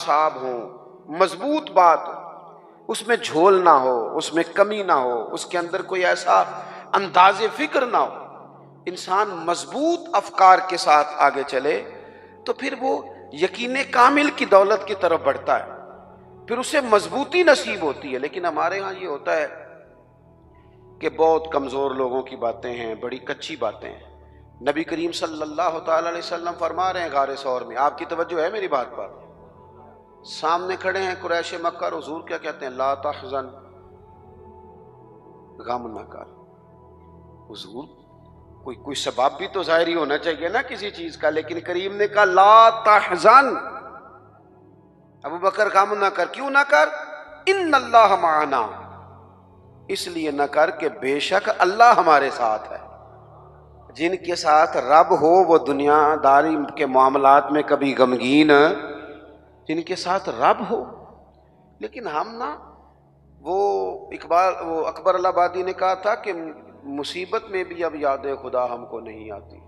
साहब हो, मजबूत बात हो, उसमें झोल ना हो, उसमें कमी ना हो, उसके अंदर कोई ऐसा अंदाजे फिक्र ना हो, इंसान मजबूत अफकार के साथ आगे चले तो फिर वो यकीने कामिल की दौलत की तरफ बढ़ता है, फिर उसे मजबूती नसीब होती है। लेकिन हमारे यहाँ ये होता है कि बहुत कमजोर लोगों की बातें हैं, बड़ी कच्ची बातें हैं। नबी करीम सल्लल्लाहु ताला अलैहि वसल्लम फरमा रहे हैं गारे सौर में, आपकी तवज्जो है मेरी बात पर? सामने खड़े हैं कुरैश मक्का, हुजूर क्या कहते हैं? ला तहज़न, गम न कर। हुजूर कोई सबब भी तो जाहिर होना चाहिए ना किसी चीज का, लेकिन करीम ने कहा ला तहज़न, अबू बकर गम ना कर। क्यों ना कर? इन्नल्लाह माना, इसलिए न कर कि बेशक अल्लाह हमारे साथ है। जिनके साथ रब हो वो दुनियादारी के मामलात में कभी गमगीन, जिनके साथ रब हो। लेकिन हम ना, वो अकबर अलाहाबादी ने कहा था कि मुसीबत में भी अब याद खुदा हमको नहीं आती।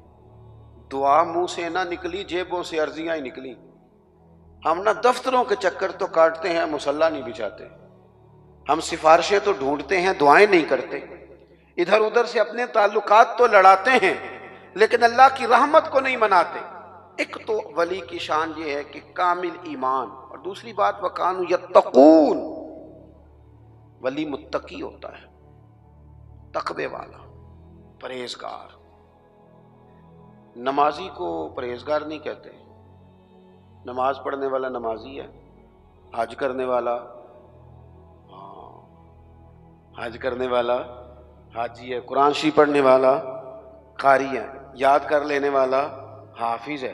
दुआ मुंह से ना निकली, जेबों से अर्जियां ही निकली। हम ना दफ्तरों के चक्कर तो काटते हैं, मुसल्ला नहीं बिछाते। हम सिफारिशें तो ढूंढते हैं, दुआएं नहीं करते। इधर उधर से अपने ताल्लुकात तो लड़ाते हैं, लेकिन अल्लाह की रहमत को नहीं मनाते। एक तो वली की शान ये है कि कामिल ईमान, और दूसरी बात वकानु यत्तकून, वली मुत्तकी होता है, तकवे वाला, परहेजगार। नमाजी को परहेजगार नहीं कहते। नमाज पढ़ने वाला नमाजी है, हज करने वाला, हज करने वाला हाजी है, कुरान शरीफ पढ़ने वाला कारी है, याद कर लेने वाला हाफिज है।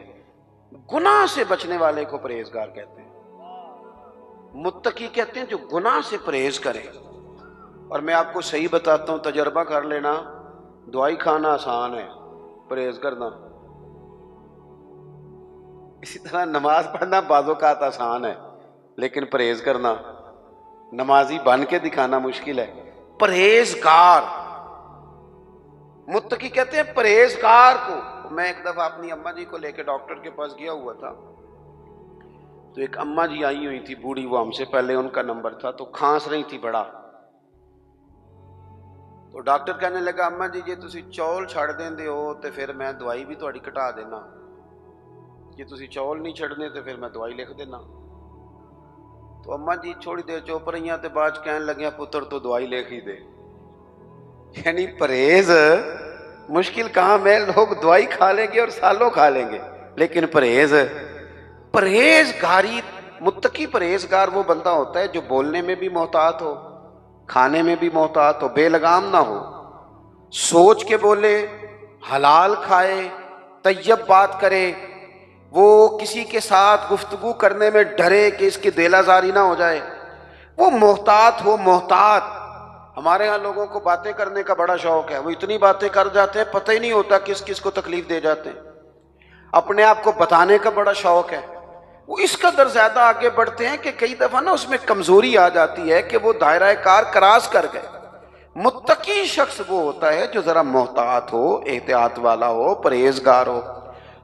गुनाह से बचने वाले को परहेजगार कहते हैं। मुत्तकी कहते हैं जो गुनाह से परहेज करे। और मैं आपको सही बताता हूं, तजर्बा कर लेना, दवाई खाना आसान है, परहेज करना। इसी तरह नमाज पढ़ना बाज़-औक़ात आसान है, लेकिन परहेज करना, नमाजी बन के दिखाना मुश्किल है। परहेजगार, मुत्तकी कहते हैं परहेजगार को। मैं एक दफा अपनी अम्मा जी को लेकर डॉक्टर के पास गया हुआ था, तो एक अम्मा जी आई हुई थी बूढ़ी, वो हमसे पहले उनका नंबर था, तो खांस रही थी बड़ा। तो डॉक्टर कहने लगा, अम्मा जी जे तुसी चौल छड़ देंदे हो तो फिर मैं दवाई भी तुहाडी घटा देना, जे तुसी चौल नहीं छड़ने तो फिर मैं दवाई लिख देना। तो अम्मा जी थोड़ी देर चुप रही, तो बाद कहने लगे, पुत्र तो दवाई लिख ही दे। यानी परहेज मुश्किल काम है, लोग दवाई खा लेंगे और सालों खा लेंगे, लेकिन परहेजगारी, मुत्तकी परहेजगार वो बंदा होता है जो बोलने में भी मोहतात हो, खाने में भी मोहतात हो, बेलगाम ना हो, सोच के बोले, हलाल खाए, तैयब बात करे, वो किसी के साथ गुफ्तगू करने में डरे कि इसकी देलाजारी ना हो जाए, वो मोहतात हो, मोहतात। हमारे यहाँ लोगों को बातें करने का बड़ा शौक है, वो इतनी बातें कर जाते हैं पता ही नहीं होता किस किस को तकलीफ दे जाते हैं। अपने आप को बताने का बड़ा शौक है, वो इस कदर ज्यादा आगे बढ़ते हैं कि कई दफा ना उसमें कमजोरी आ जाती है कि वो दायरा कार क्रॉस कर गए। मुत्तकी शख्स वो होता है जो जरा मोहतात हो, एहतियात वाला हो, परहेजगार हो।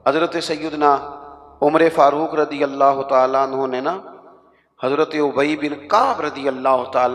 हजरत सैयदना उमर फारूक रदी अल्लाह तआला अन्हु ने ना हजरत उबई बिन काब रदी अल्लाह तआला